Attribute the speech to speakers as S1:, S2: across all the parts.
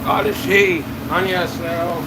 S1: Odyssey, Anya Snow.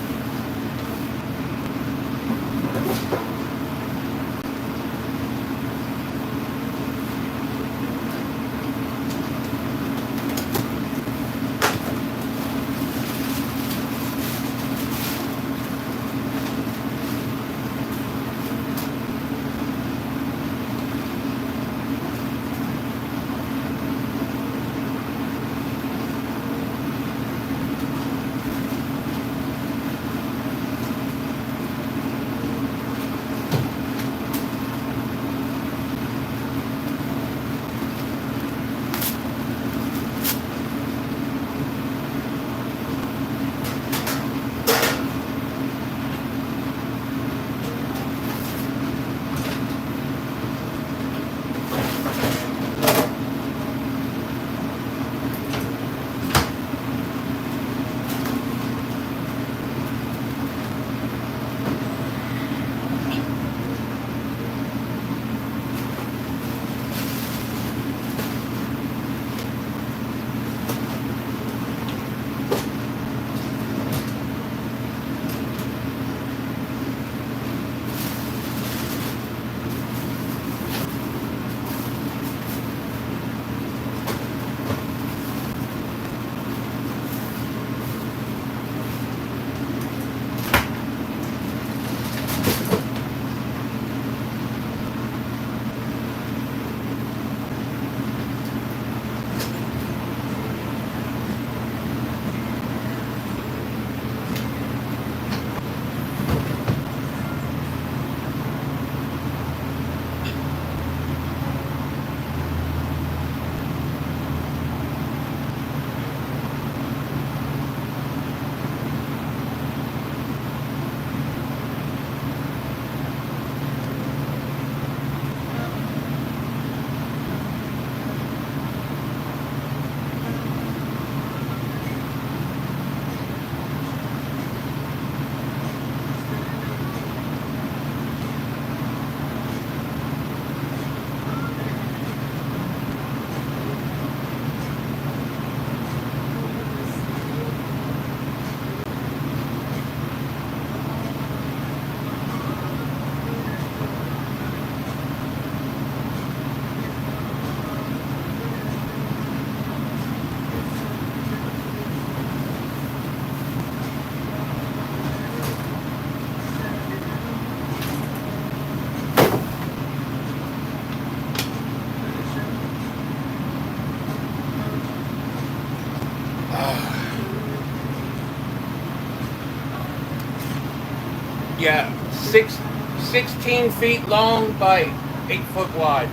S1: Yeah, 16 feet long by 8 foot wide.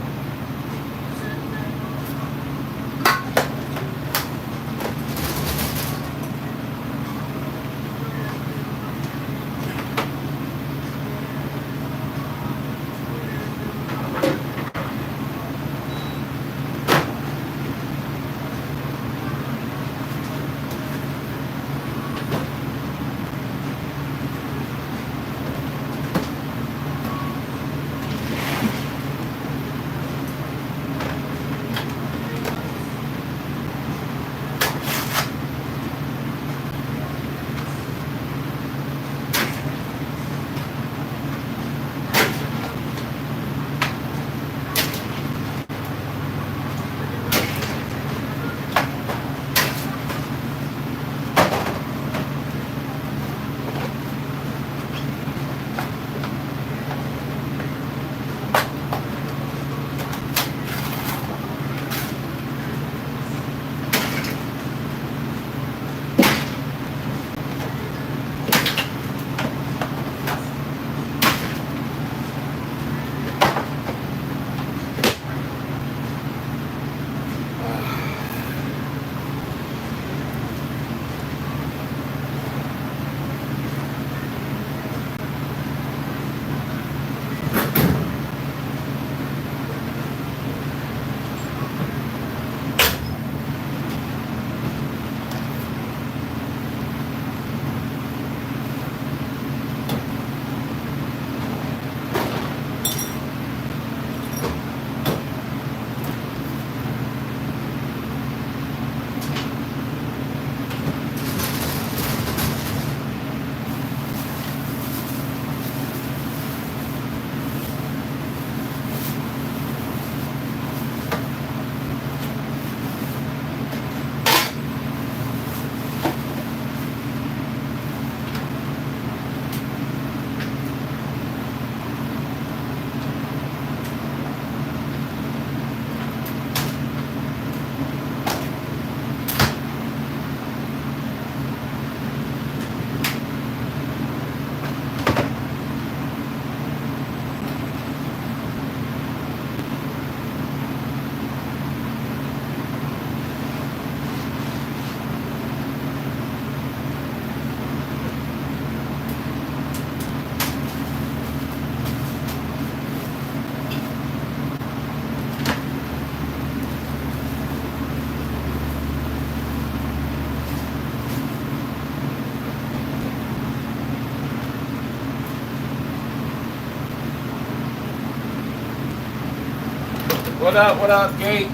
S1: What up, Gate?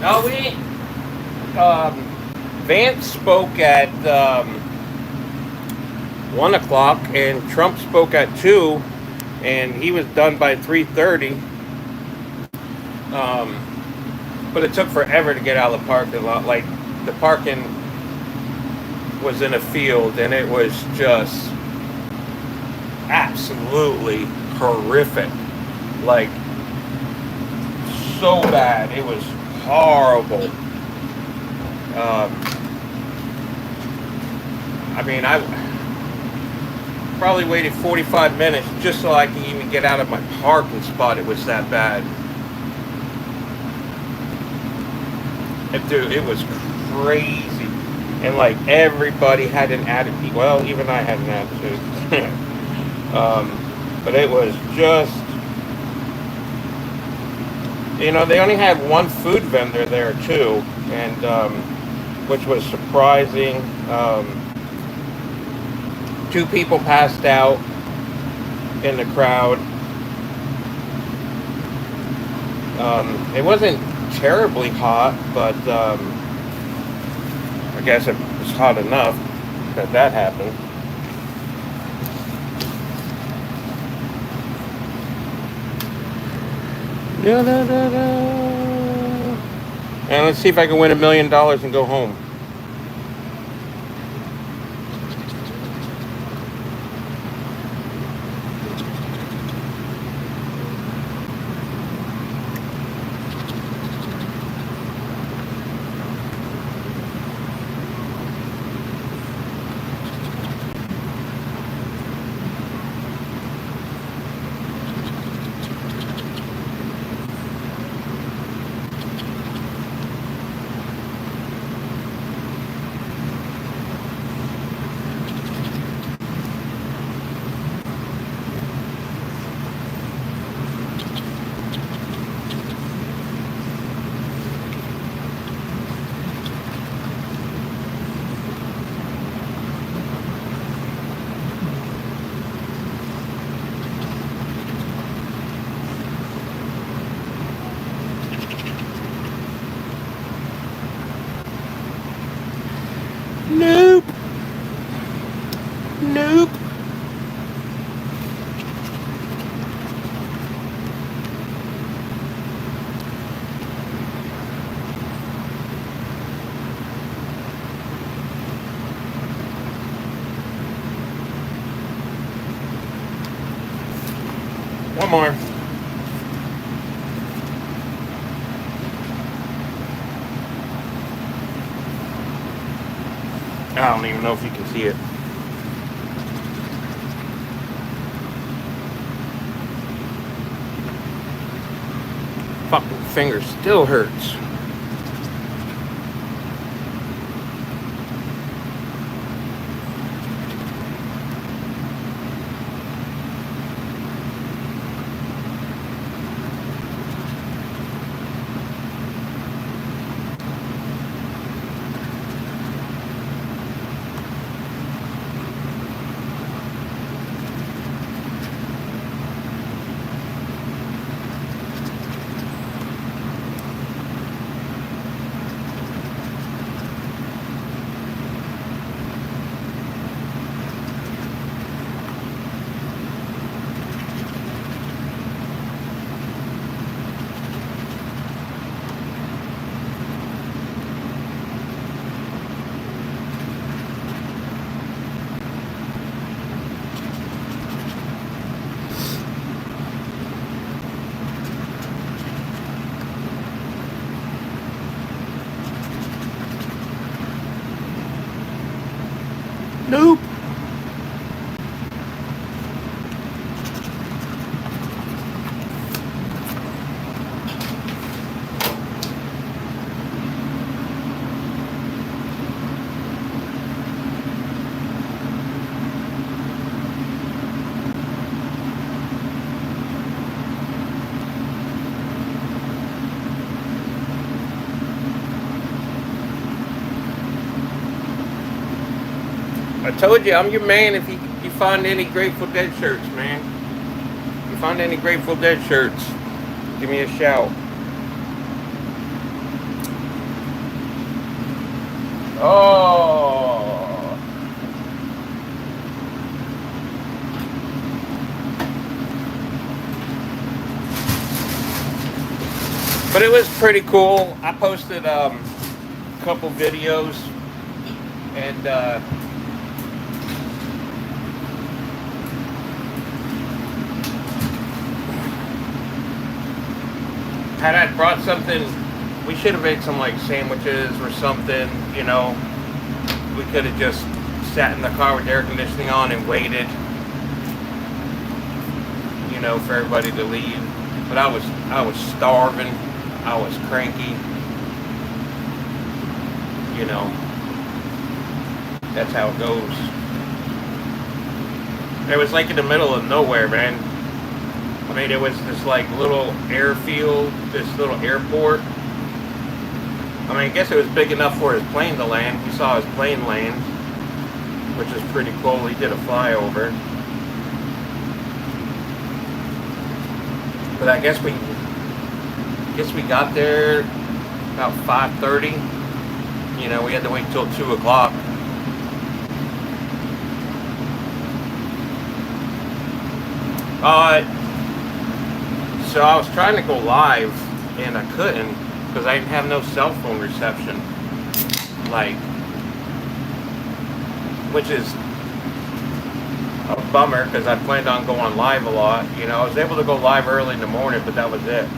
S1: No, we. Um, Vance spoke at 1 o'clock, and Trump spoke at 2, and he was done by 3:30. Um, but it took forever to get out of the parking lot. Like the parking was in a field, and it was just absolutely horrific. Like so bad. It was horrible. I mean, I probably waited 45 minutes just so I could even get out of my parking spot. It was that bad. And dude, it was crazy. And like everybody had an attitude. Well, even I had an attitude. But it was just, they only had one food vendor there too, and which was surprising. 2 people passed out in the crowd. It wasn't terribly hot, but I guess it was hot enough that happened. Da, da, da, da. And let's see if I can win $1 million and go home. Nope. Nope. One more. I don't even know if you can see it. Fucking finger still hurts. Nope. I told you, I'm your man if you find any Grateful Dead shirts, man. If you find any Grateful Dead shirts, give me a shout. Oh. But it was pretty cool. I posted a couple videos and had I brought something, we should have made some like sandwiches or something, you know. We could have just sat in the car with the air conditioning on and waited, you know, for everybody to leave. But I was starving. I was cranky. You know, that's how it goes. It was like in the middle of nowhere, man. I mean, it was this like little airfield, this little airport. I mean, I guess it was big enough for his plane to land. We saw his plane land, which is pretty cool. He did a flyover. But I guess we got there about 5:30. You know, we had to wait till 2 o'clock. So I was trying to go live and I couldn't because I didn't have no cell phone reception. Like, which is a bummer because I planned on going live a lot. You know, I was able to go live early in the morning, but that was it.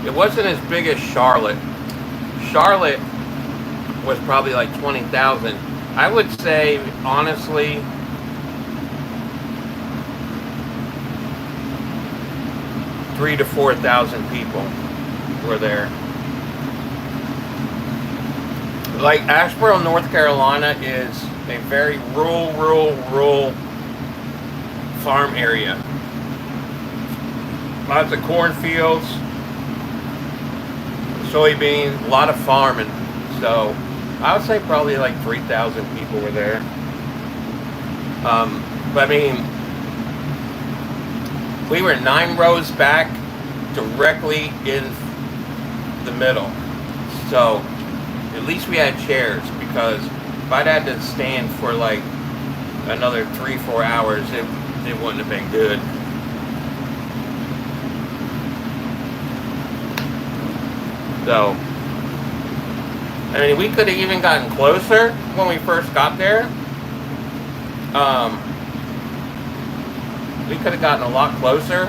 S1: It wasn't as big as Charlotte. Charlotte was probably like 20,000. I would say, honestly, three to 4,000 people were there. Like Asheboro, North Carolina is a very rural farm area. Lots of cornfields, soybeans, a lot of farming. So I would say probably like 3,000 people were there. But I mean, we were 9 rows back, directly in the middle. So at least we had chairs, because if I'd had to stand for like another 3-4 hours, it wouldn't have been good. So, I mean, we could have even gotten closer when we first got there. We could have gotten a lot closer,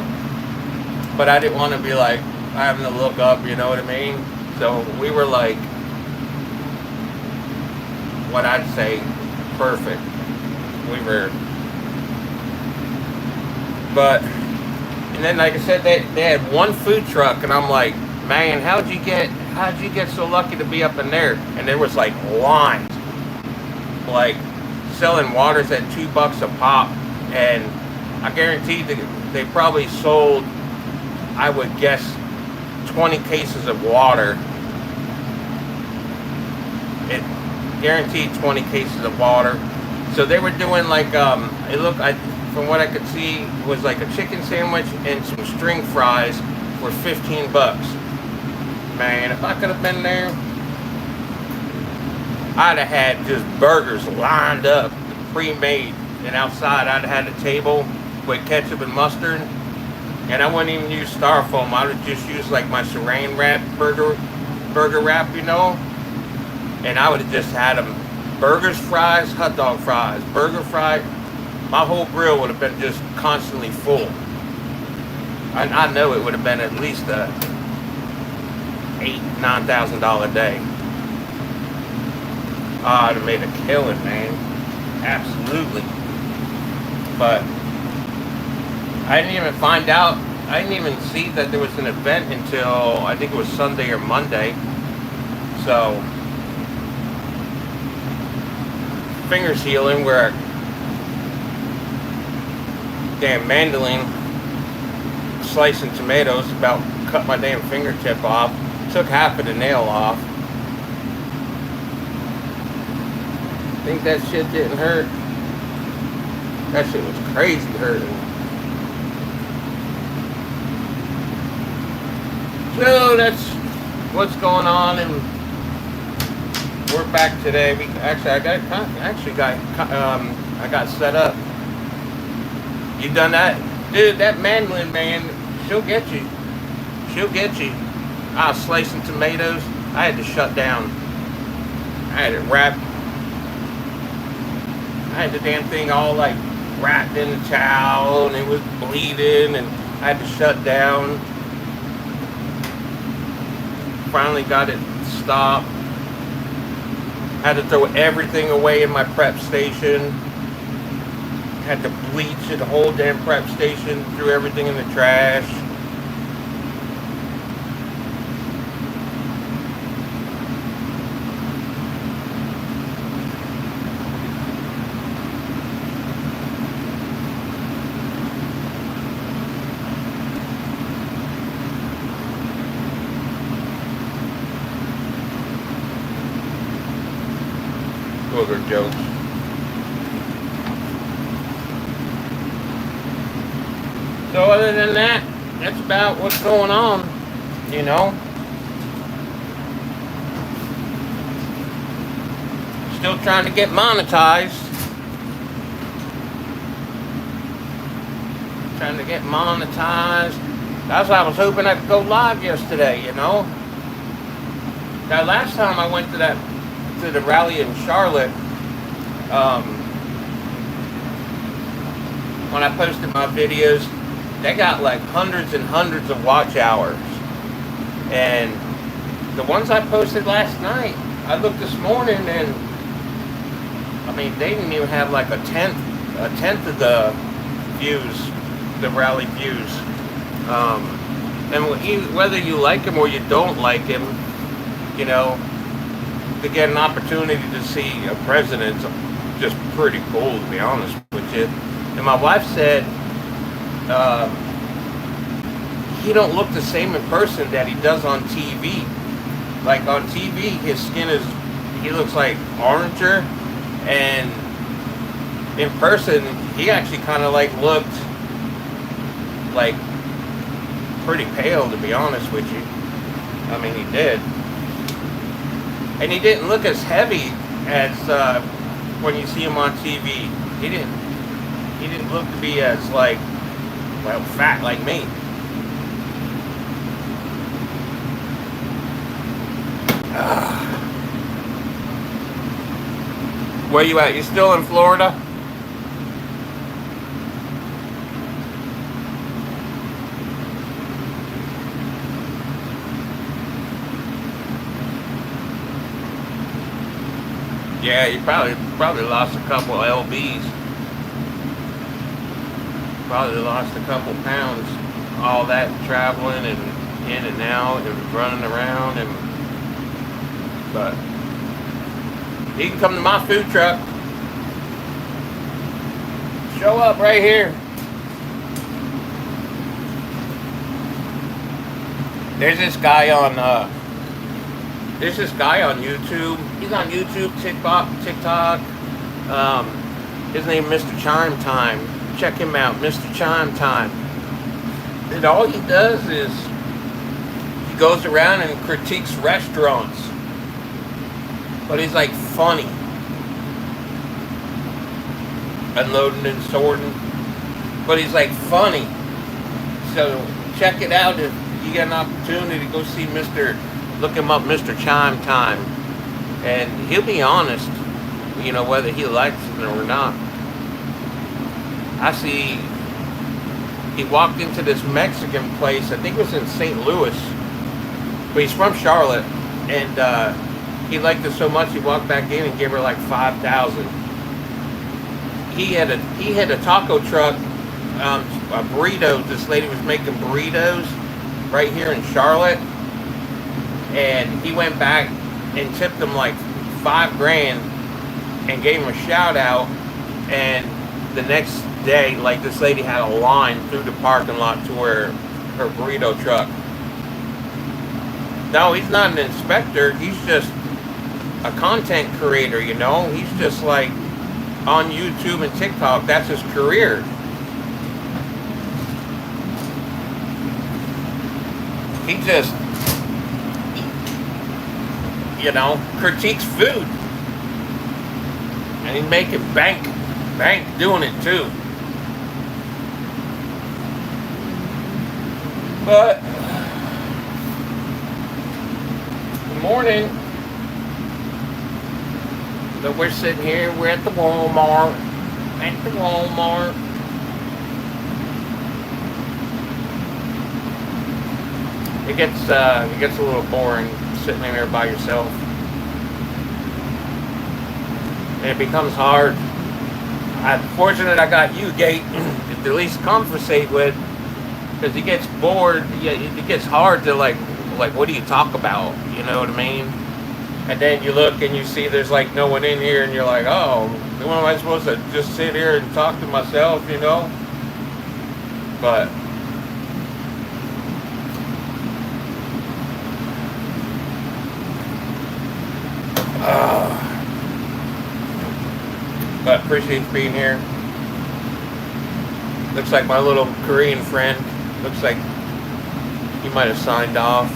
S1: but I didn't want to be like having to look up, you know what I mean? So we were like, what I'd say, perfect. We were, but, and then like I said, they had one food truck, and I'm like, man, how'd you get so lucky to be up in there? And there was like lines, like selling waters at $2 a pop, and I guarantee that they probably sold, I would guess, 20 cases of water. It guaranteed 20 cases of water. So they were doing like, it looked, from what I could see, it was like a chicken sandwich and some string fries for $15. Man, if I could have been there, I'd have had just burgers lined up, pre-made, and outside I'd have had a table with ketchup and mustard, and I wouldn't even use styrofoam. I would just use like my saran wrap burger wrap, you know, and I would have just had them burgers, fries, hot dog fries, burger fries. My whole grill would have been just constantly full. I know it would have been at least a $8,000-9,000 day. I'd have made a killing, man. Absolutely. But I didn't even find out. I didn't even see that there was an event until I think it was Sunday or Monday. So fingers healing. Where damn mandolin slicing tomatoes about cut my damn fingertip off. Took half of the nail off. Think that shit didn't hurt. That shit was crazy hurting. So that's what's going on, and we're back today. I got set up. You done that, dude? That mandolin man, she'll get you. She'll get you. I was slicing tomatoes. I had to shut down. I had it wrapped. I had the damn thing all like wrapped in the towel, and it was bleeding, and I had to shut down. Finally got it stopped. Had to throw everything away in my prep station. Had to bleach the whole damn prep station. Threw everything in the trash. Booger jokes. So other than that, that's about what's going on, you know. Still trying to get monetized. Trying to get monetized. That's why I was hoping I could go live yesterday, you know. Now last time I went to the rally in Charlotte, when I posted my videos, they got like hundreds and hundreds of watch hours. And the ones I posted last night, I looked this morning, and I mean, they didn't even have like a tenth of the views, the rally views. And whether you like him or you don't like him, you know, to get an opportunity to see a president's just pretty cool, to be honest with you. And my wife said, he don't look the same in person that he does on TV. Like on TV, his skin he looks like oranger, and in person, he actually kind of like looked like pretty pale, to be honest with you. I mean, he did. And he didn't look as heavy as when you see him on TV. He didn't look to be as like, well, fat like me. Where you at? You still in Florida? Yeah, you probably lost a couple lbs. Probably lost a couple pounds. All that traveling and in and out and running around, but you can come to my food truck. Show up right here. There's this guy on YouTube. He's on YouTube, TikTok. His name is Mr. Chime Time. Check him out, Mr. Chime Time. And all he does is he goes around and critiques restaurants. But he's like funny. Unloading and sorting. But he's like funny. So check it out if you get an opportunity to go see look him up, Mr. Chime Time. And he'll be honest, you know, whether he likes it or not. I see he walked into this Mexican place, I think it was in St. Louis, but he's from Charlotte, and he liked it so much he walked back in and gave her like $5,000. He had a taco truck, a burrito. This lady was making burritos right here in Charlotte, and he went back and tipped him like $5,000 and gave him a shout out. And the next day, like, this lady had a line through the parking lot to her burrito truck. No, he's not an inspector. He's just a content creator, you know. He's just like on YouTube and TikTok. That's his career. He just, critiques food. And he's making bank doing it too. But, good morning. So we're sitting here, we're at the Walmart. It gets a little boring sitting there by yourself. And it becomes hard. I'm fortunate I got you, Gate, to at least conversate with, because he gets bored. It gets hard to like what do you talk about? You know what I mean? And then you look and you see there's like no one in here, and you're like, oh, when am I supposed to just sit here and talk to myself? But appreciate being here. Looks like my little Korean friend, looks like he might have signed off.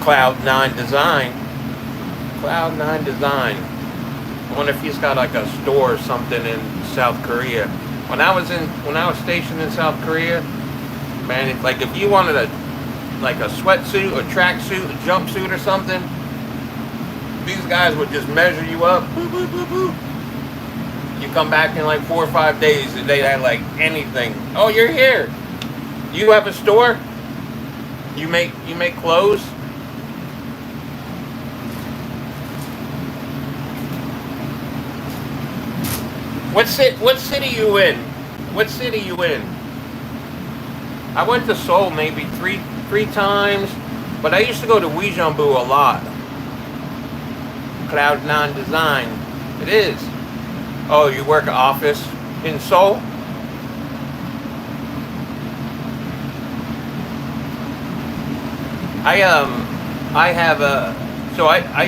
S1: Cloud9 Design. I wonder if he's got like a store or something in South Korea. When I was stationed in South Korea, man, it's like if you wanted a sweatsuit, a tracksuit, a jumpsuit or something, these guys would just measure you up. Boop, boop, boop, boop. You come back in like 4 or 5 days and they had like anything. Oh, you're here. You have a store? You make clothes? What city you in? What city you in? I went to Seoul maybe three times, but I used to go to Uijeonbu a lot. Cloud9 Design. It is. Oh, you work at office in Seoul? I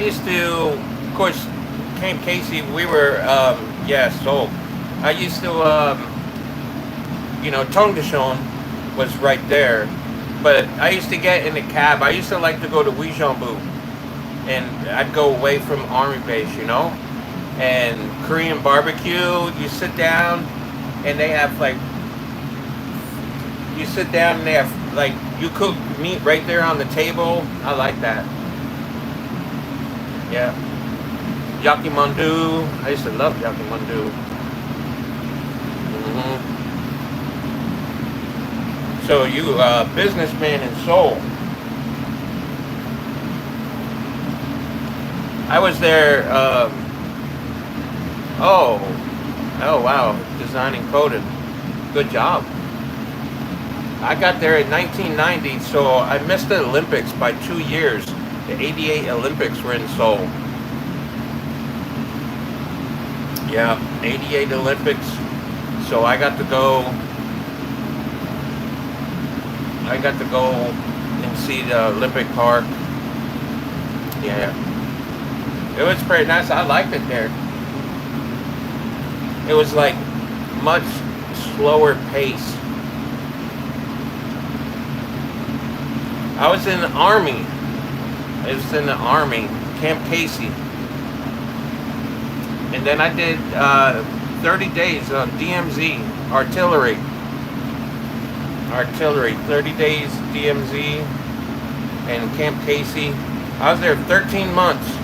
S1: used to, of course, Camp Casey, we were, Seoul. I used to, Tongdishon was right there. But I used to get in the cab. I used to like to go to Uijeonbu. And I'd go away from Army Base, And Korean barbecue, you sit down and they have you cook meat right there on the table. I like that. Yeah. Yakimandu. I used to love Yakimandu. So you businessman in Seoul. I was there, oh wow, designing coded. Good job. I got there in 1990, so I missed the Olympics by 2 years. The 88 Olympics were in Seoul. Yeah, 88 Olympics. So I got to go and see the Olympic Park. Yeah. It was pretty nice. I liked it there. It was like much slower pace. I was in the Army. Camp Casey. And then I did 30 days on DMZ, artillery. 30 days DMZ and Camp Casey. I was there 13 months.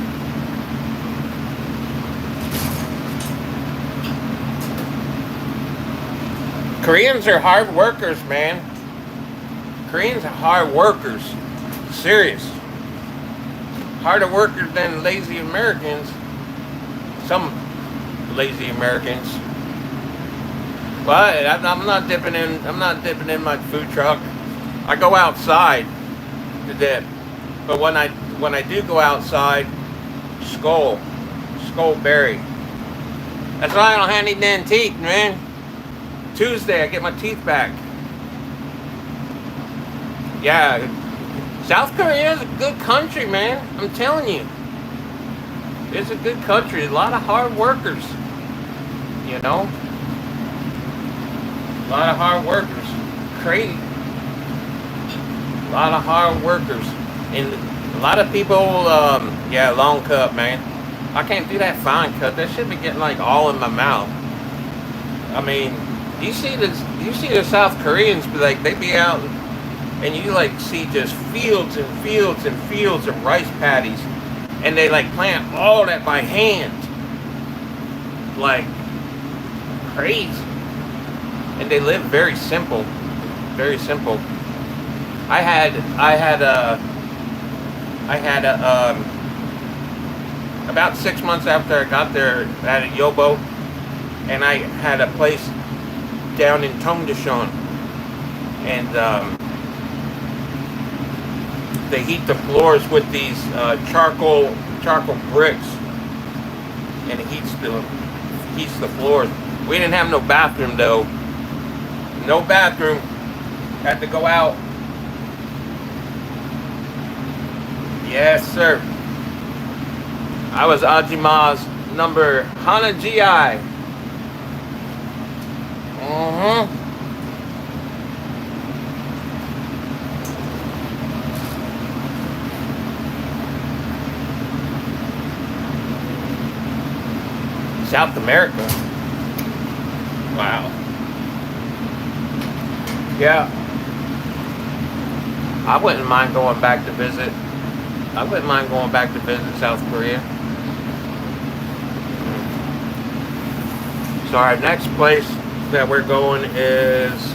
S1: Koreans are hard workers, man. Koreans are hard workers. Serious. Harder workers than lazy Americans. Some lazy Americans. Well, I'm not dipping in my food truck. I go outside to dip. But when I do go outside, Skull Berry. That's why I don't have any damn teeth, man. Tuesday, I get my teeth back. Yeah, South Korea is a good country, man. I'm telling you. It's a good country. A lot of hard workers. You know, a lot of hard workers. Crazy. A lot of hard workers. And a lot of people, yeah, long cut, man. I can't do that fine cut. That should be getting like all in my mouth. I mean, you see the South Koreans, be like, they be out and you like see just fields and fields and fields of rice paddies. And they like plant all that by hand. Like, crazy. And they live very simple. Very simple. I had a about 6 months after I got there at Yobo, and I had a place down in Tongdishon, and they heat the floors with these charcoal bricks, and it heats the floors. We didn't have no bathroom though. No bathroom. Had to go out. Yes, sir. I was Ajima's number Hana GI. South America. Wow. Yeah. I wouldn't mind going back to visit. I wouldn't mind going back to visit South Korea. So our next place that we're going is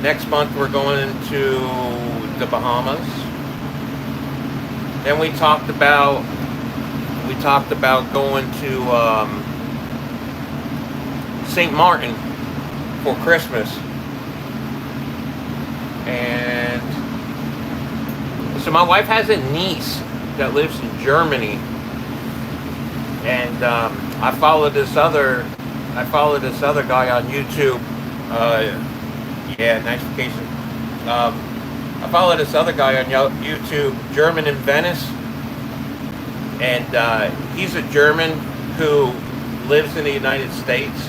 S1: next month. We're going to the Bahamas. Then we talked about going to St. Martin for Christmas. And so my wife has a niece that lives in Germany, and I followed this other guy on YouTube. Yeah, nice vacation. I followed this other guy on YouTube, German in Venice, and he's a German who lives in the United States.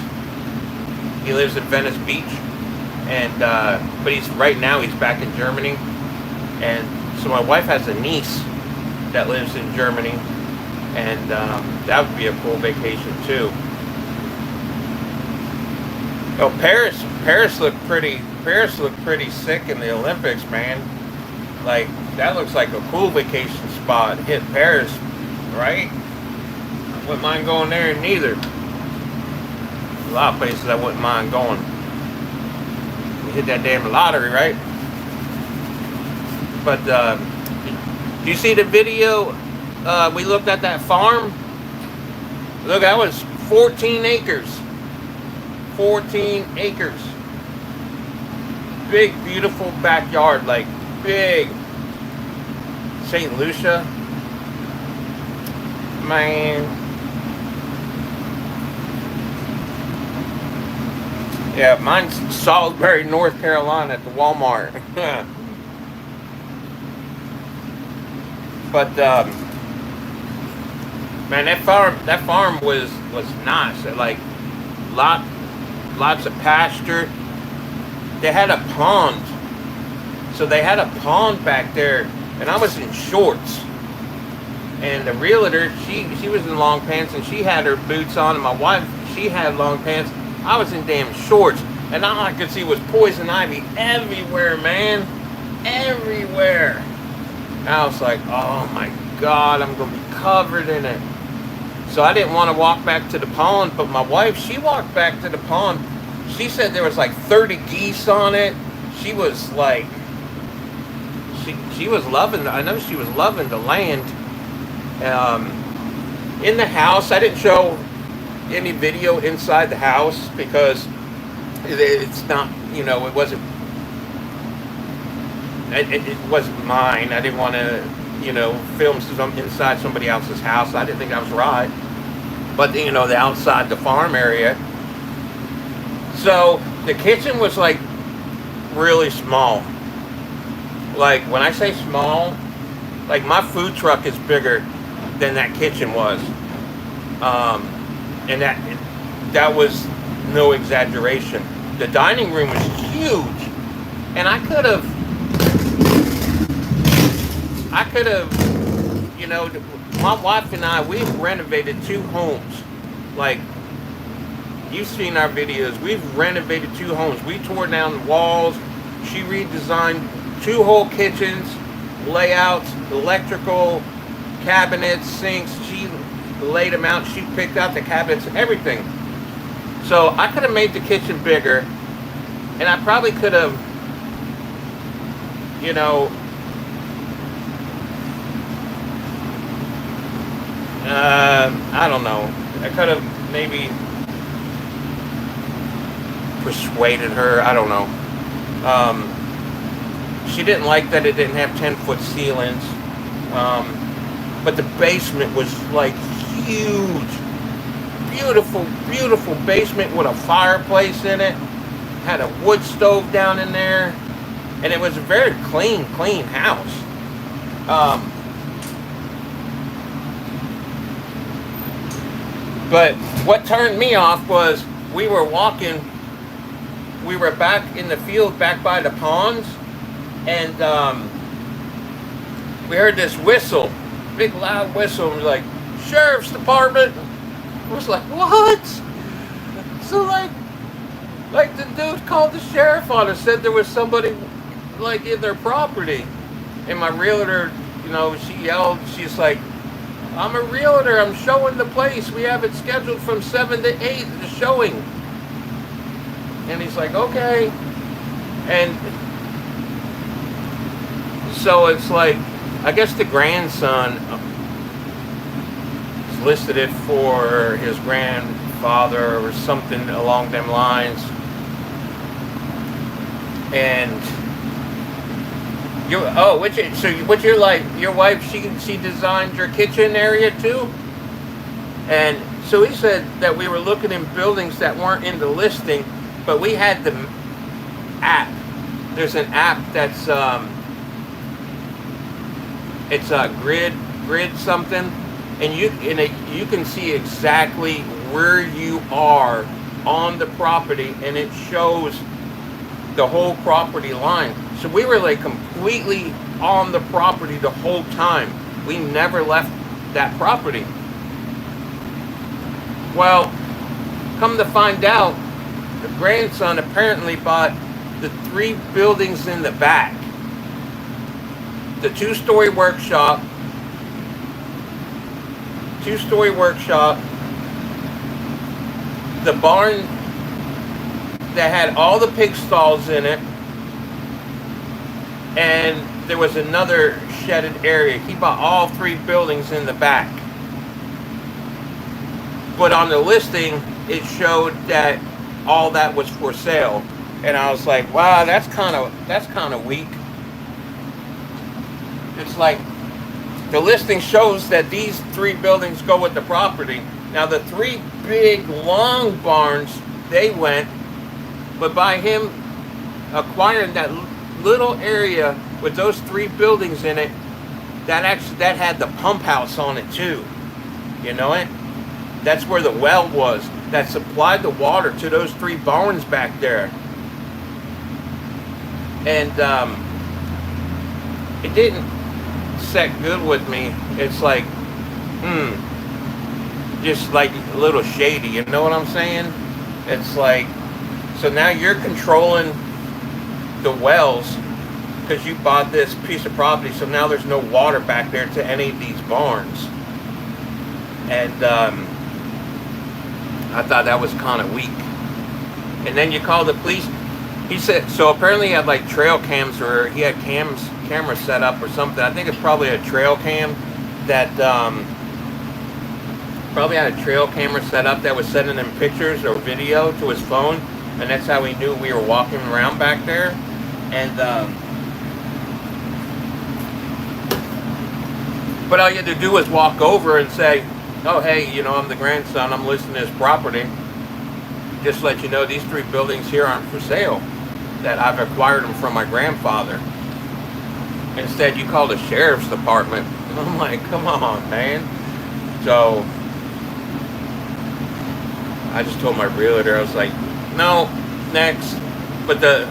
S1: He lives in Venice Beach, and but he's back in Germany, and so my wife has a niece that lives in Germany, and that would be a cool vacation too. Oh, Paris looked pretty sick in the Olympics, man. Like, that looks like a cool vacation spot. Hit Paris, right? I wouldn't mind going there neither. A lot of places I wouldn't mind going. You hit that damn lottery, right? But do you see the video? We looked at that farm. Look, that was 14 acres. 14 acres. Big, beautiful backyard, like big. St. Lucia. Man. Yeah, mine's Salisbury, North Carolina at the Walmart. But man, that farm was nice. Like lots of pasture. They had a pond, so they had a pond back there, and I was in shorts. And the realtor, she was in long pants, and she had her boots on, and my wife, she had long pants. I was in damn shorts, and all I could see was poison ivy everywhere, man, everywhere. And I was like, oh my God, I'm gonna be covered in it. So I didn't want to walk back to the pond, but my wife, she walked back to the pond. She said there was like 30 geese on it. She was like, she was loving, I know she was loving the land. In the house, I didn't show any video inside the house because it's not, you know, it wasn't mine. I didn't want to, you know, film inside somebody else's house. I didn't think that was right. But, you know, the outside the farm area. So the kitchen was like really small. Like, when I say small, like my food truck is bigger than that kitchen was. And that was no exaggeration. The dining room was huge, and I could have, you know, my wife and I, we've renovated 2 homes. Like, you've seen our videos. We've renovated 2 homes. We tore down the walls. She redesigned 2 whole kitchens, layouts, electrical, cabinets, sinks. She laid them out. She picked out the cabinets, everything. So I could have made the kitchen bigger, and I probably could have, you know, I don't know. I could have maybe persuaded her. I don't know. She didn't like that it didn't have 10-foot ceilings. But the basement was like huge. Beautiful, beautiful basement with a fireplace in it. Had a wood stove down in there. And it was a very clean house. But what turned me off was we were walking, we were back in the field back by the ponds, and we heard this whistle, big loud whistle. It was like, Sheriff's Department. I was like, what? So like the dude called the sheriff on us, said there was somebody like in their property. And my realtor, you know, she yelled, she's like, I'm a realtor, I'm showing the place. We have it scheduled from 7 to 8, the showing. And he's like, okay. And so it's like, I guess the grandson listed it for his grandfather or something along them lines. And what's your like your wife, she designed your kitchen area too? And so he said that we were looking in buildings that weren't in the listing, but we had the app. There's an app that's it's a grid something, and you can see exactly where you are on the property, and it shows the whole property line. So we were like completely on the property the whole time. We never left that property. Well, come to find out, the grandson apparently bought the 3 buildings in the back. The 2-story workshop, the barn that had all the pig stalls in it, and there was another shedded area. He bought all 3 buildings in the back. But on the listing, it showed that all that was for sale. And I was like, wow, that's kind of weak. It's like the listing shows that these 3 buildings go with the property. Now the 3 big long barns, they went, but by him acquiring that little area with those 3 buildings in it, that had the pump house on it too. You know it? That's where the well was that supplied the water to those 3 barns back there. And it didn't set good with me. It's like, just like a little shady, you know what I'm saying? It's like, so now you're controlling the wells because you bought this piece of property, so now there's no water back there to any of these barns. And I thought that was kind of weak. And then you call the police. He said, so apparently he had like trail cams, or he had cameras set up or something. I think it's probably a trail cam that probably had a trail camera set up that was sending him pictures or video to his phone, and that's how he knew we were walking around back there. And but all you had to do was walk over and say, oh hey, you know, I'm the grandson, I'm listing this property. Just to let you know, these 3 buildings here aren't for sale, that I've acquired them from my grandfather. Instead, you call the sheriff's department. I'm like, come on, man. So, I just told my realtor, I was like, no, next. But the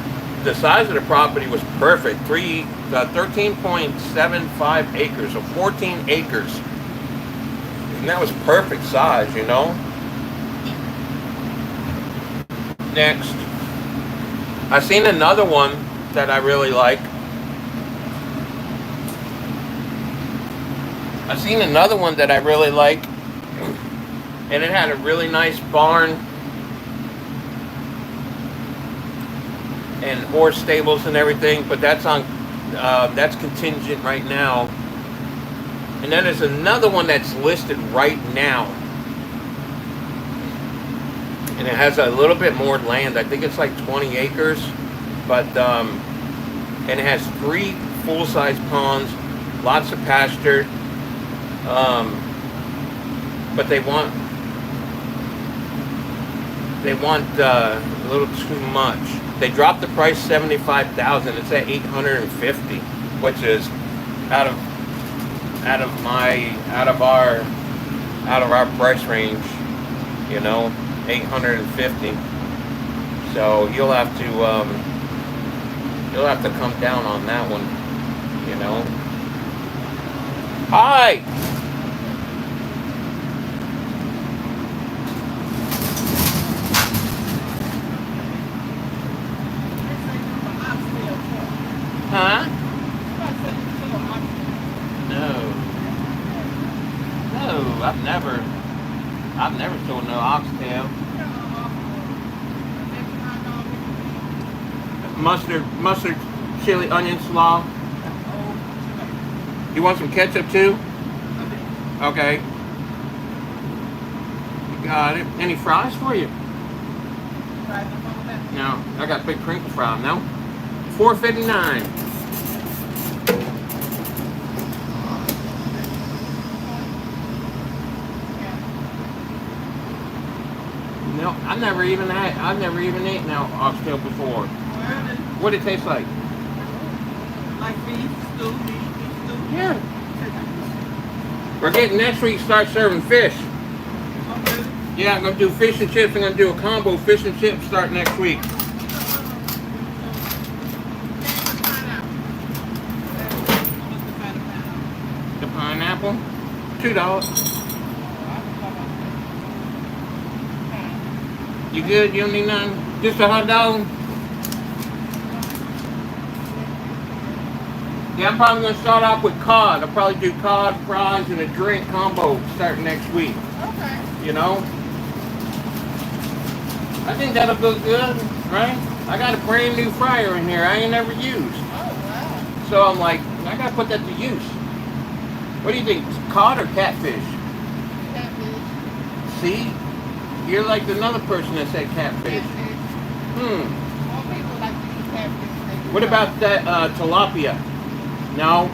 S1: size of the property was perfect. 13.75 acres, so 14 acres. And that was perfect size, you know. Next, I seen another one that I really like. And it had a really nice barn and horse stables and everything, but that's contingent right now. And then there's another one that's listed right now, and it has a little bit more land. I think it's like 20 acres, but and it has 3 full-size ponds, lots of pasture. But they want a little too much. They dropped the price 75,000. It's at 850, which is out of our price range. You know, 850. So you'll have to come down on that one. You know. Hi. Huh? No. No, I've never sold no oxtail. Mustard, chili, onion slaw. You want some ketchup too? Okay. You got it. Any fries for you? No, I got big crinkle fry. No. $4.59. No, I've never even eaten now oxtail before. What it taste like?
S2: Like beef stew, beef stew.
S1: Yeah. We're getting next week. Start serving fish.
S2: Okay.
S1: Yeah, I'm gonna do fish and chips. I'm gonna do a combo fish and chips start next week. The pineapple, $2. You good? You don't need nothing? Just a hot dog? Yeah, I'm probably going to start off with cod. I'll probably do cod, fries, and a drink combo starting next week.
S2: Okay.
S1: You know? I think that'll go good, right? I got a brand new fryer in here I ain't never used.
S2: Oh, wow.
S1: So I'm like, I got to put that to use. What do you think? Cod or catfish?
S2: Catfish.
S1: See? You're like another person that said catfish.
S2: Catfish.
S1: Hmm.
S2: More people like to eat catfish than they do
S1: What about that tilapia? No?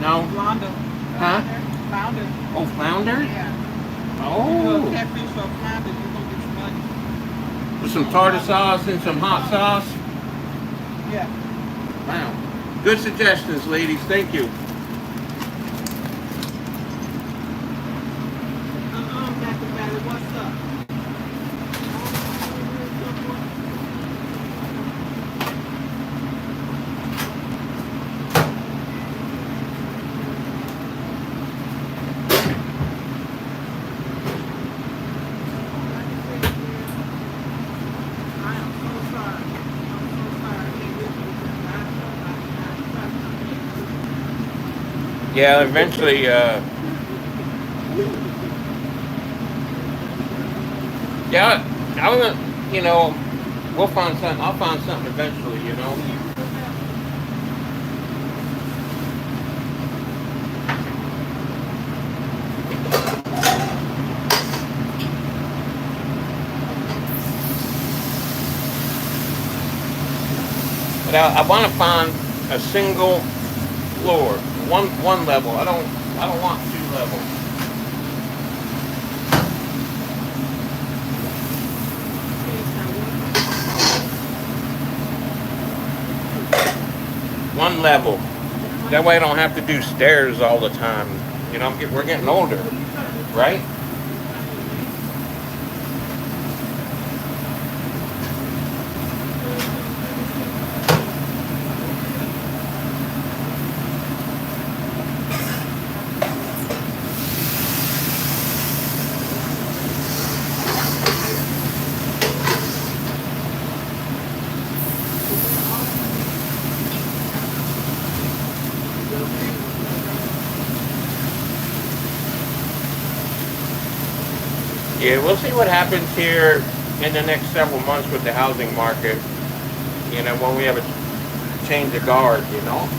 S1: No?
S2: flounder.
S1: Huh?
S2: Flounder.
S1: Oh, flounder?
S2: Yeah. You
S1: Oh.
S2: do catfish or flounder, you're gonna get some money.
S1: With some tartar sauce and some hot sauce?
S2: Yeah.
S1: Wow. Good suggestions, ladies. Thank you.
S2: Dr. Valley, what's up? I am so sorry. I'm so sorry. I can't with you because I
S1: Yeah, eventually, yeah, I was gonna, you know, we'll find something. I'll find something eventually, you know. But I want to find a single floor, one level. I don't want 2 levels. One level. That way I don't have to do stairs all the time. You know, we're getting older, right? Yeah, we'll see what happens here in the next several months with the housing market. You know, when we have a change of guard, you know.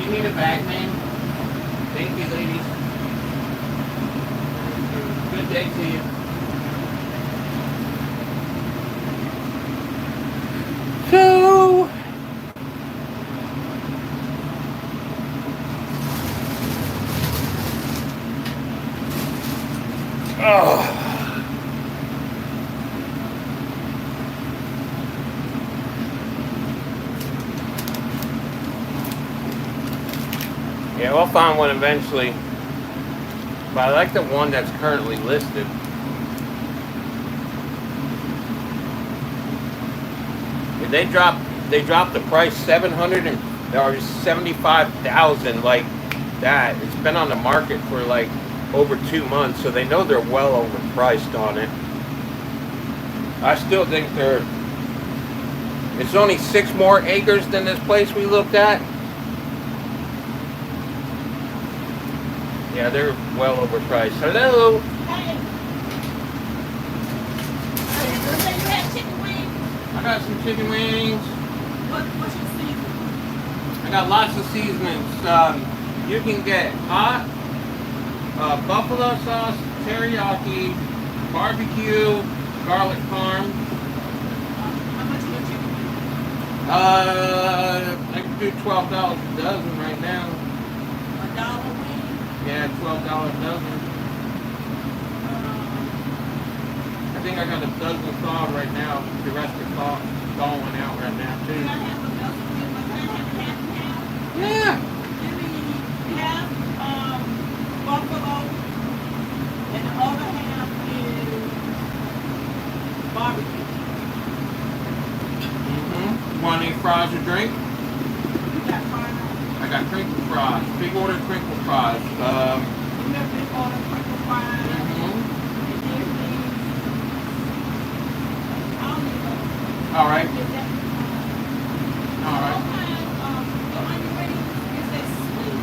S1: You need a bag, man? Thank you, ladies. Good day to you. So, oh. Yeah, we'll find one eventually. But I like the one that's currently listed. They dropped the price 700 or 75,000 like that. It's been on the market for like over 2 months, so they know they're well overpriced on it. I still think it's only 6 more acres than this place we looked at. Yeah, they're well overpriced. Hello.
S2: Hey. Hey, you say you had chicken wings?
S1: I got some chicken wings.
S2: What's your season?
S1: I got lots of seasonings. You can get hot, buffalo sauce, teriyaki, barbecue, garlic parm.
S2: How much is your chicken wings?
S1: I can do $12 a dozen right now.
S2: $1 wing?
S1: Yeah, $12 a dozen. I think I got a dozen thawed right now. The rest are thawing out right now
S2: Can I
S1: too.
S2: have a dozen wings? Can I have half and half?
S1: Yeah.
S2: Give me half buffalo, and the other half is barbecue.
S1: You want any fries or drink?
S2: You got fries?
S1: I got crinkle fries. Big order crinkle fries.
S2: You have big order crinkle fries. And give me, I'll need those.
S1: All right.
S2: Is that,
S1: All right.
S2: what kind of onion rings? Is that sweet?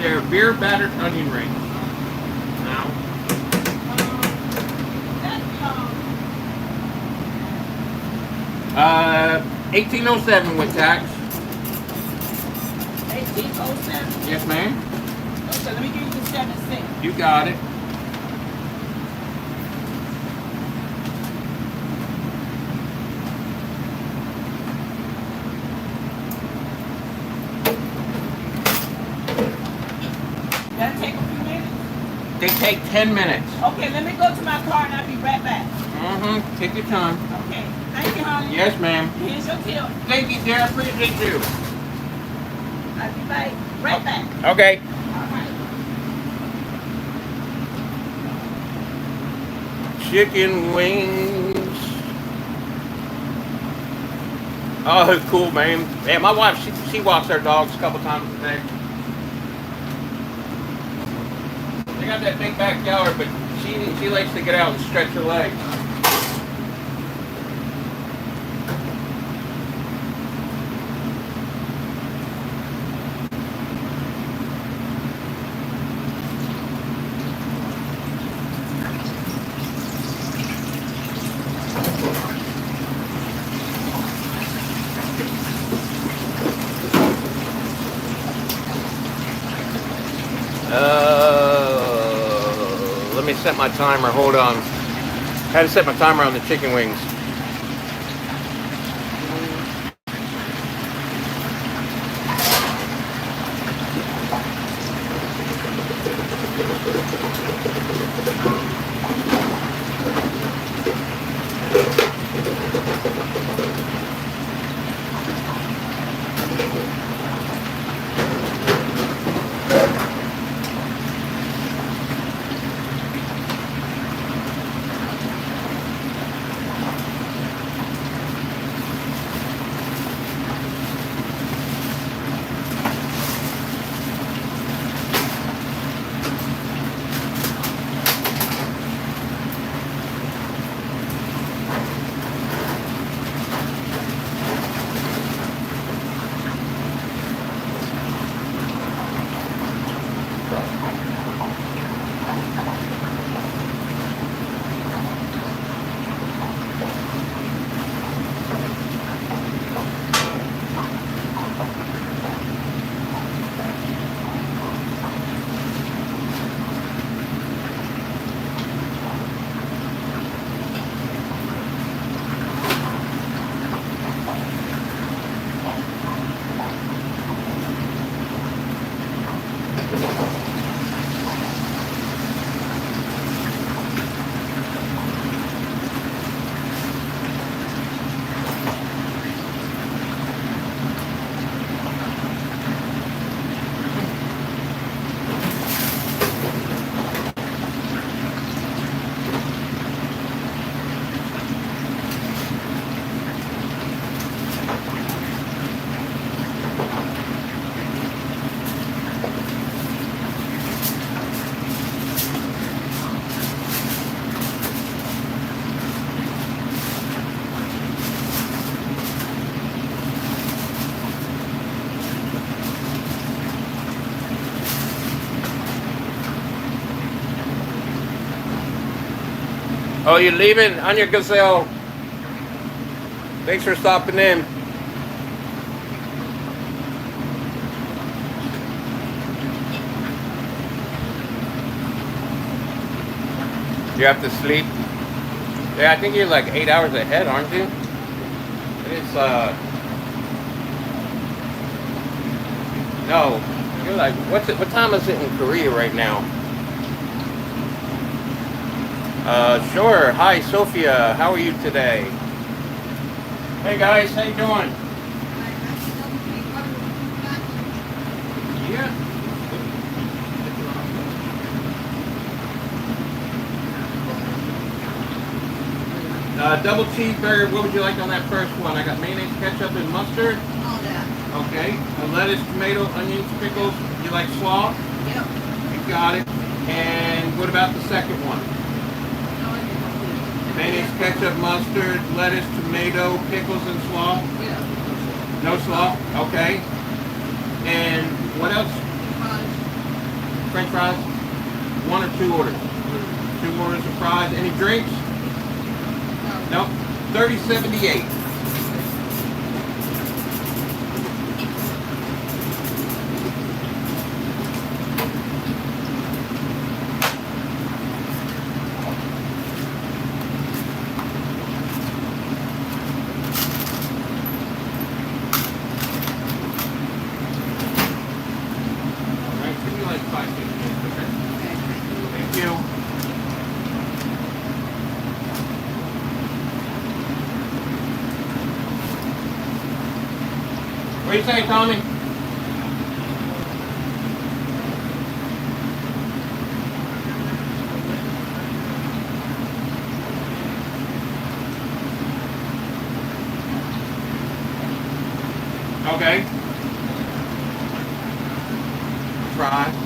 S1: They're beer battered onion rings. Now,
S2: That,
S1: 1807 with tax.
S2: 1807.
S1: Yes, ma'am.
S2: Okay, let me give you the 7 cents.
S1: You got it. They take 10 minutes.
S2: Okay, let me go to my car and I'll be right back.
S1: Mm-hmm. Take your time.
S2: Okay. Thank you, honey.
S1: Yes, ma'am.
S2: Here's your tip.
S1: Thank you, dear. I appreciate you.
S2: I'll be right back.
S1: Okay.
S2: All right.
S1: Chicken wings. Oh, cool, man. Yeah, my wife, she walks her dogs a couple times a day. They got that big backyard, but she likes to get out and stretch her legs. Let me set my timer. Hold on. Had to set my timer on the chicken wings. Oh, you're leaving on your Gazelle. Thanks for stopping in. You have to sleep? Yeah, I think you're like 8 hours ahead, aren't you? It's, no. You're like, what time is it in Korea right now? Sure. Hi, Sophia. How are you today? Hey guys, how you doing? Yeah. Double cheeseburger. What would you like on that first one? I got mayonnaise, ketchup, and mustard.
S2: All that.
S1: Okay. Lettuce, tomato, onions, pickles. You like slaw?
S2: Yep.
S1: You got it. And what about the second one? Mayonnaise, ketchup, mustard, lettuce, tomato, pickles, and slaw?
S2: Yeah.
S1: No slaw? Okay. And what else? French fries? One or two orders? Two orders of fries. Any drinks? No. $30.78. Give me like 5 minutes, okay? Thank you. What do you say, Tommy? Okay. Try.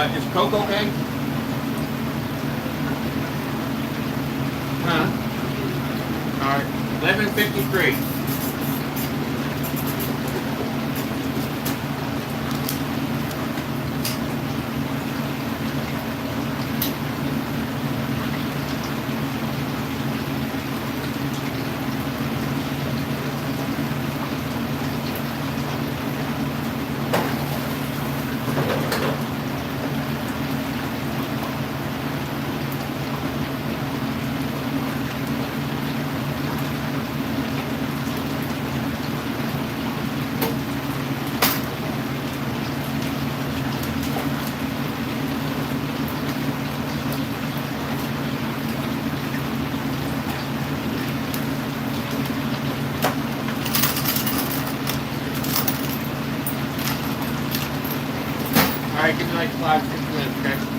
S1: Is Coke okay? Huh? Alright. 11:53. Alright, give me like 5-6 minutes, okay?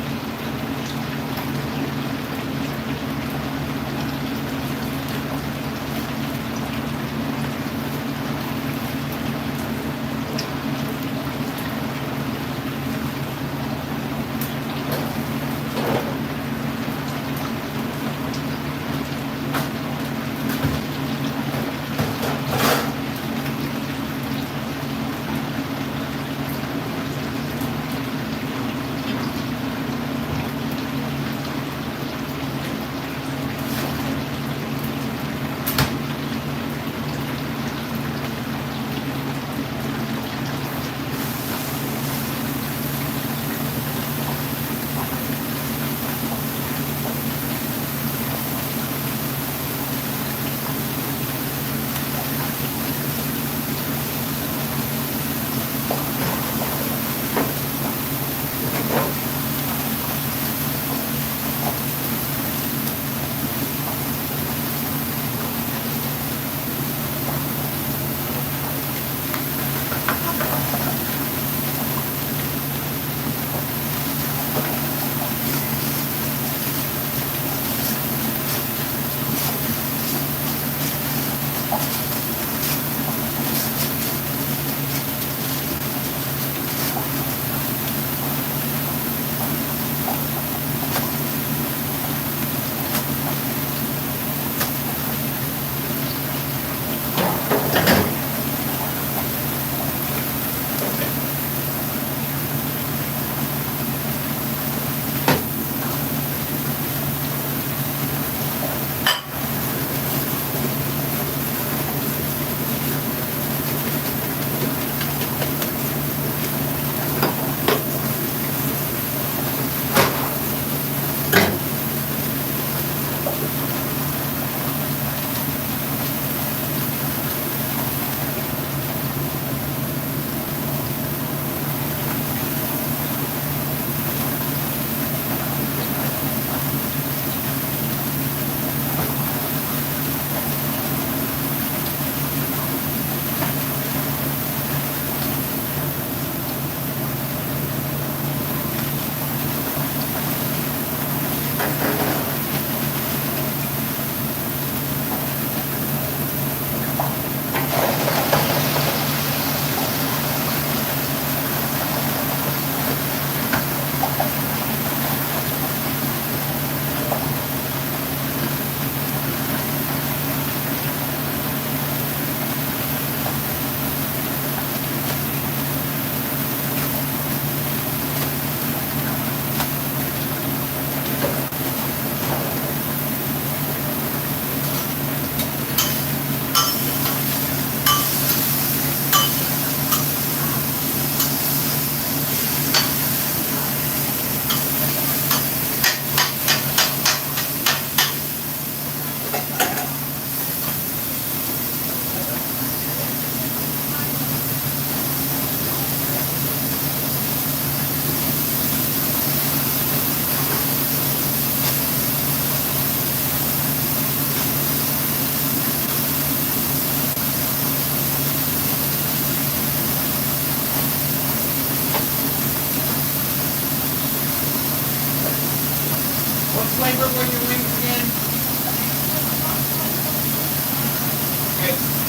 S1: flavor were your wings again? Okay.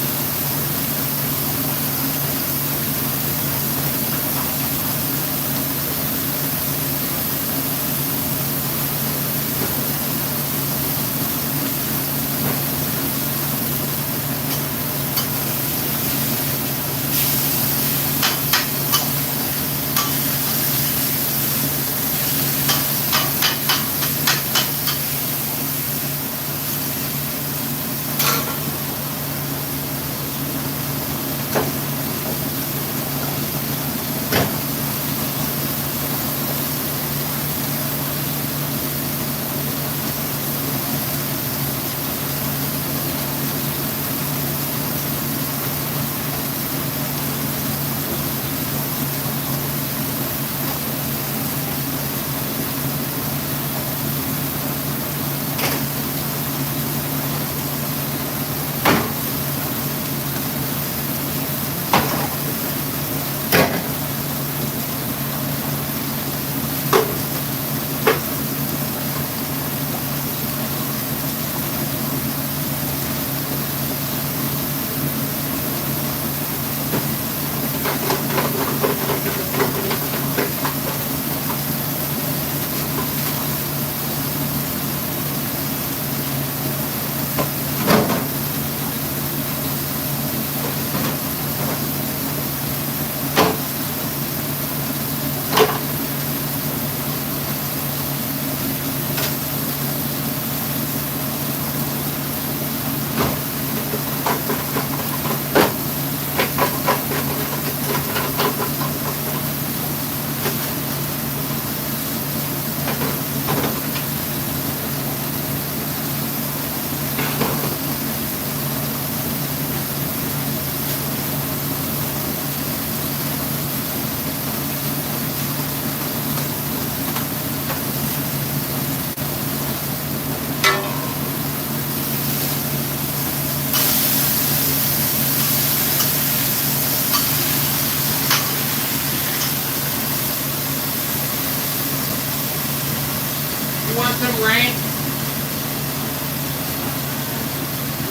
S1: You want some ranch?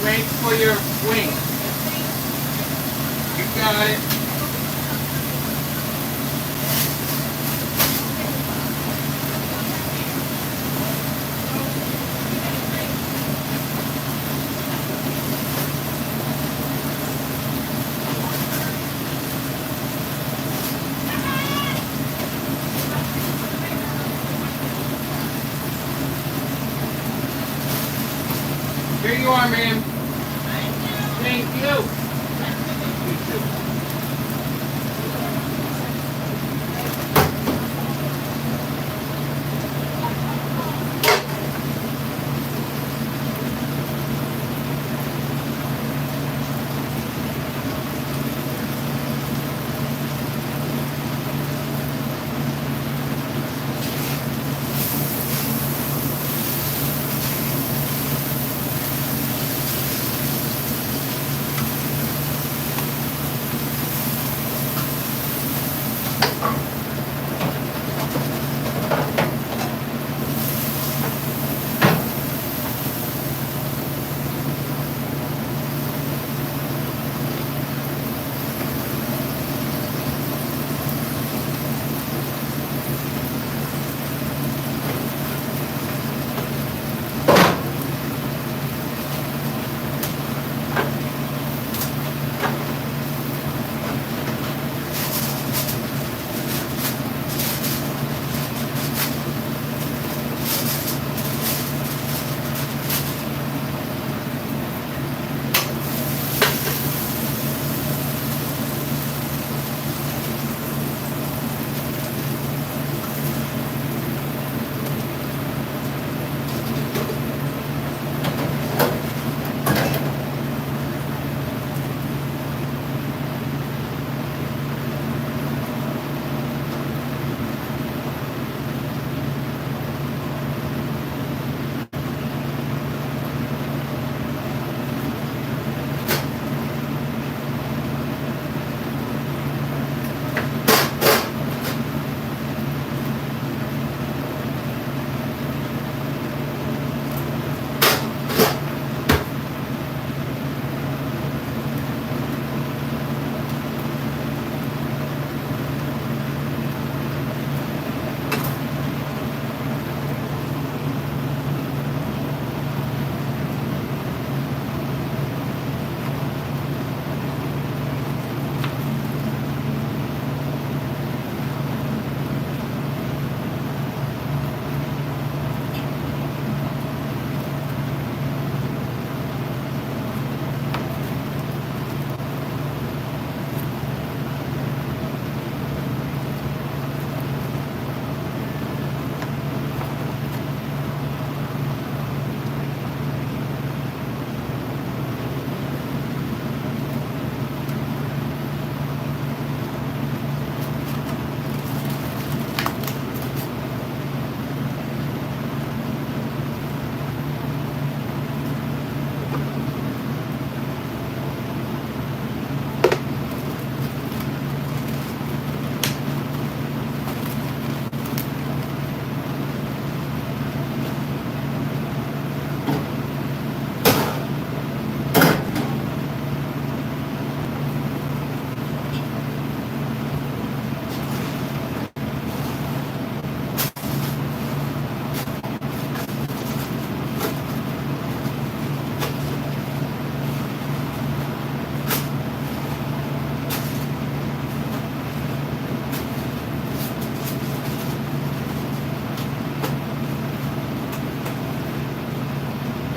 S1: Ranch for your wings. You got it. Here you are, ma'am. Thank you. You too.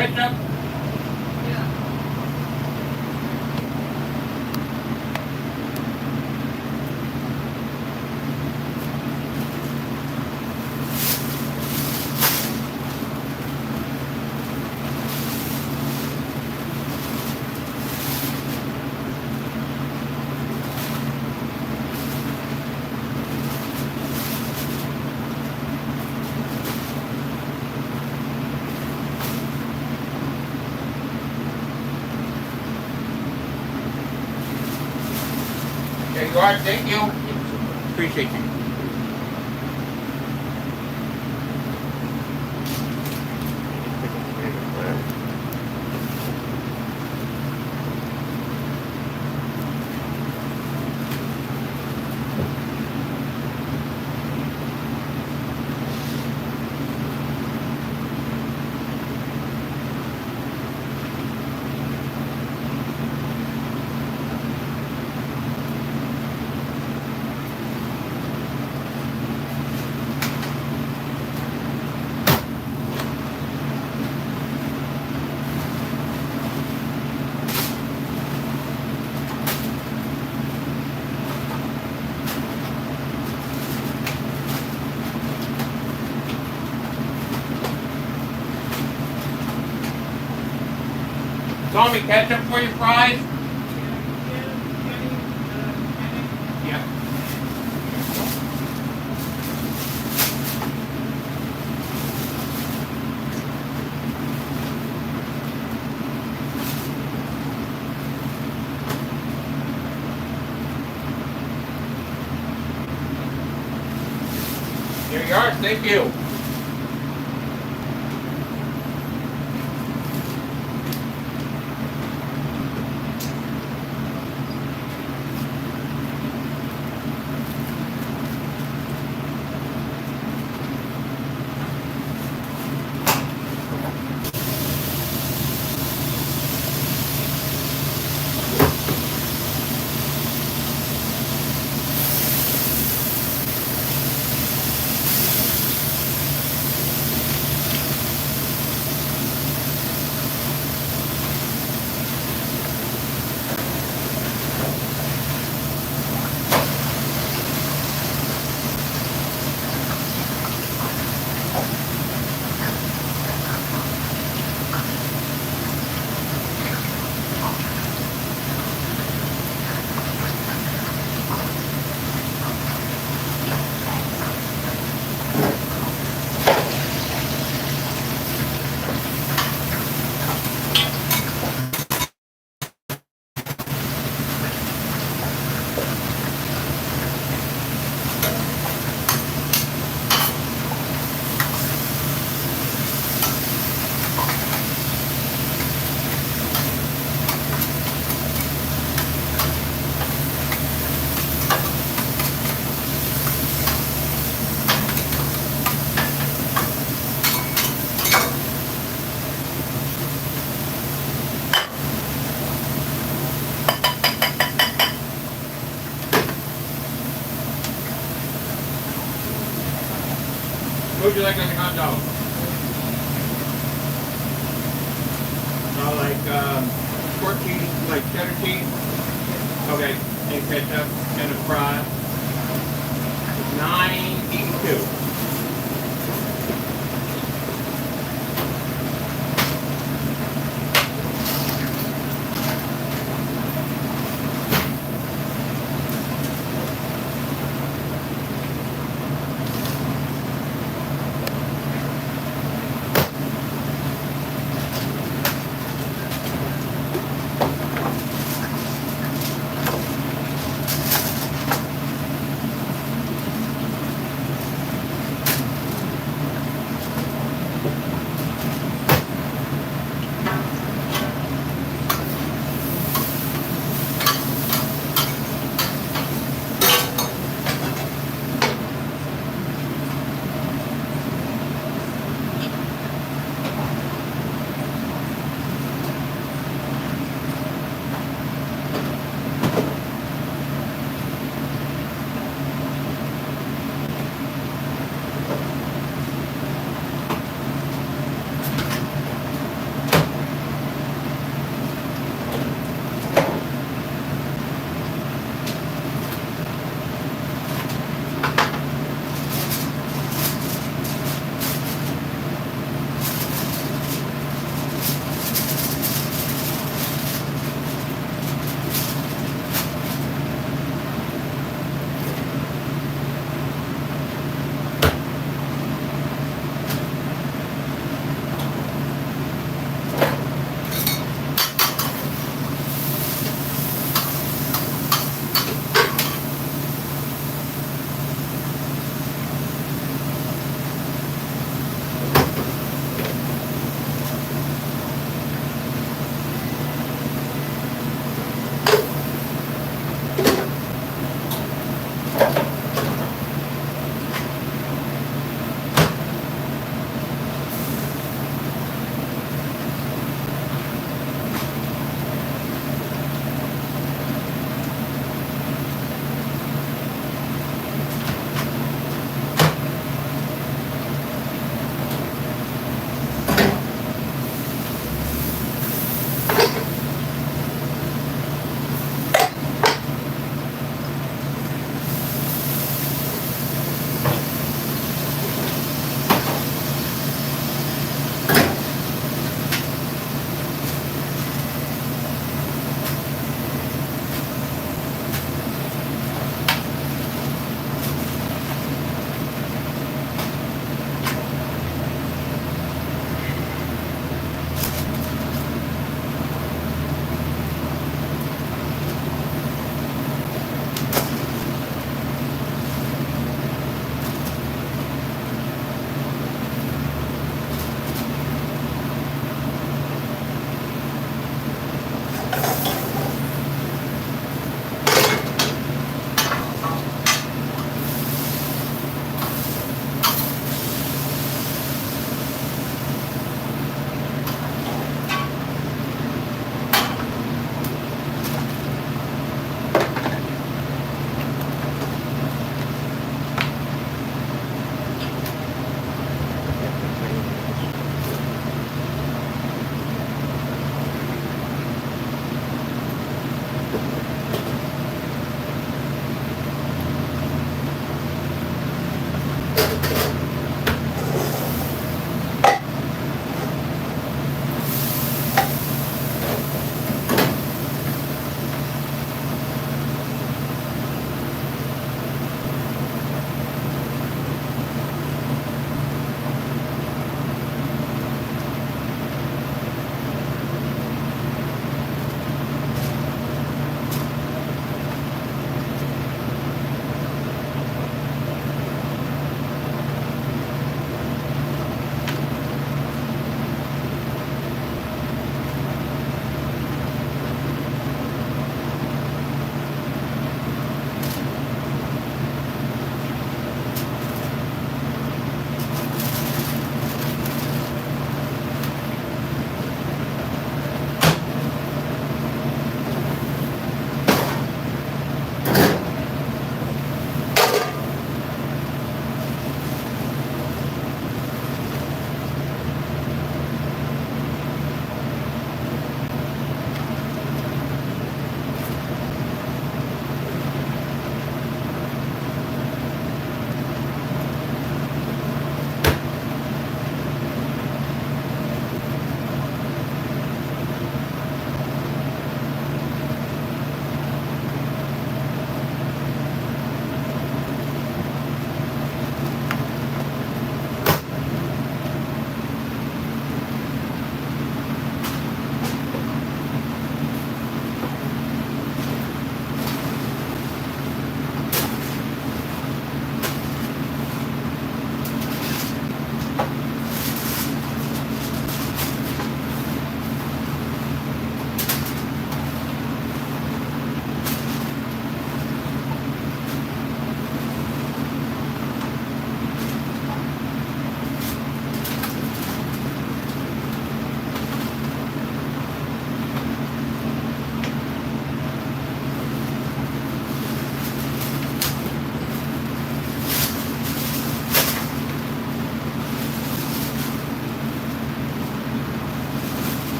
S1: ketchup?
S2: Yeah.
S1: There you are. Thank you. Appreciate you. Tommy, ketchup for your fries? Yeah. There you are. Thank you. What would you like on the hot dog? Short cheese, like cheddar cheese. Okay, and ketchup and a fry. $9.82.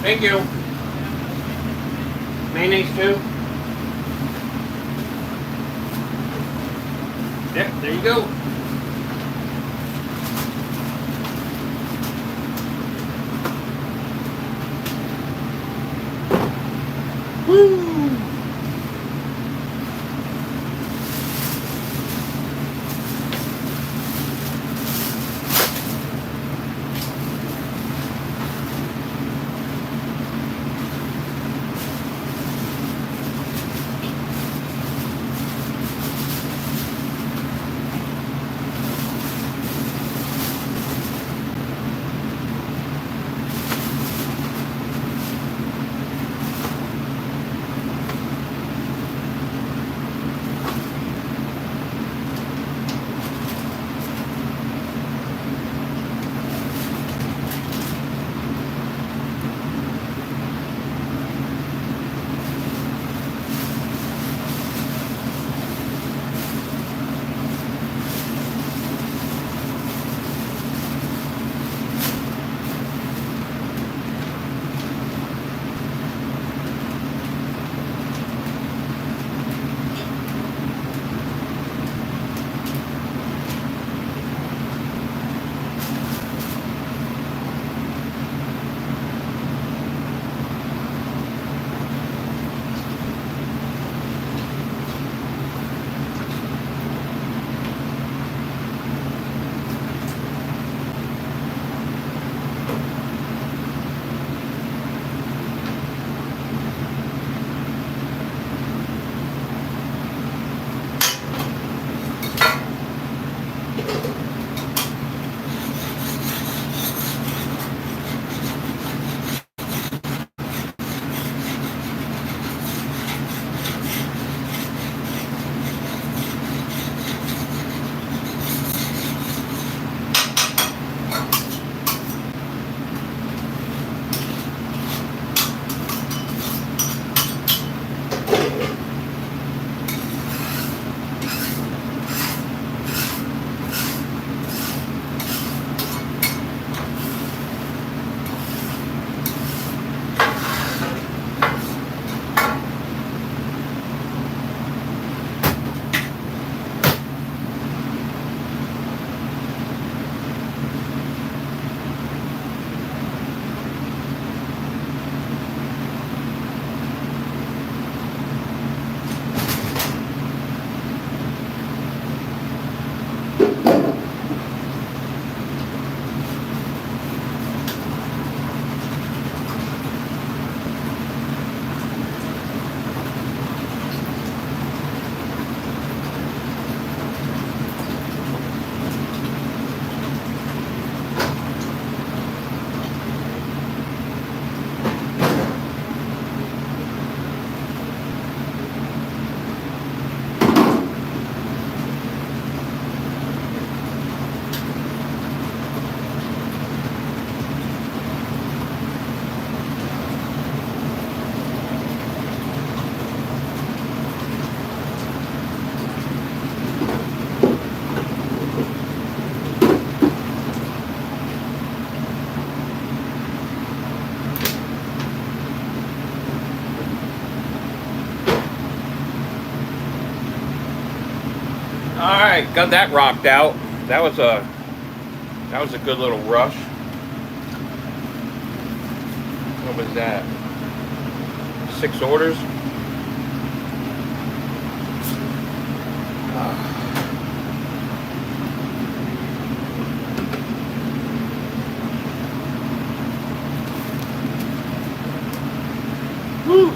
S1: Thank you. Mayonnaise too? Yep, there you go. Woo! Alright, got that rocked out. That was a good little rush. What was that? 6 orders? Woo!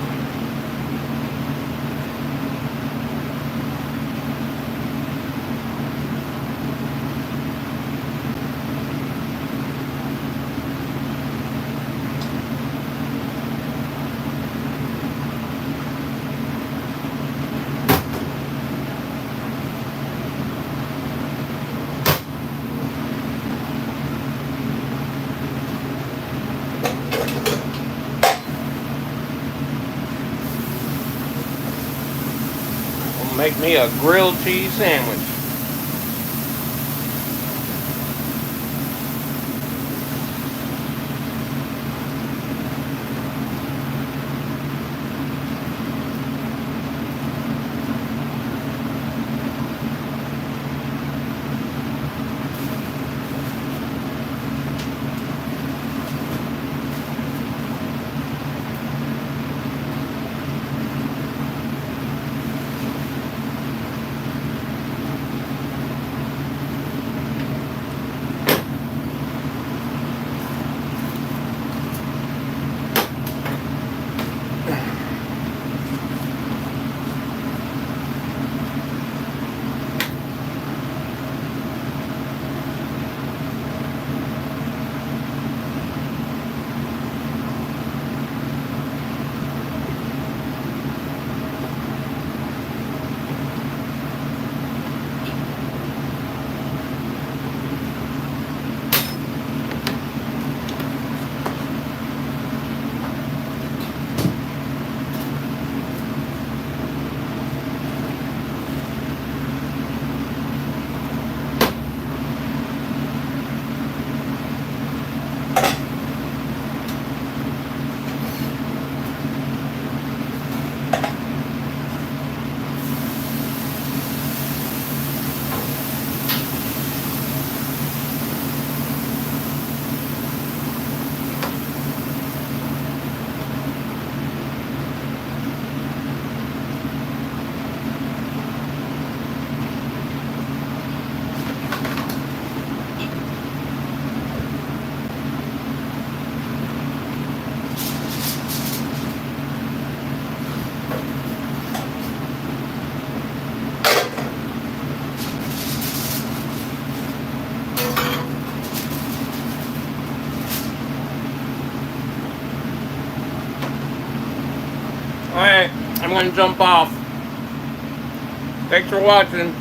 S1: Make me a grilled cheese sandwich. Alright, I'm gonna jump off. Thanks for watching.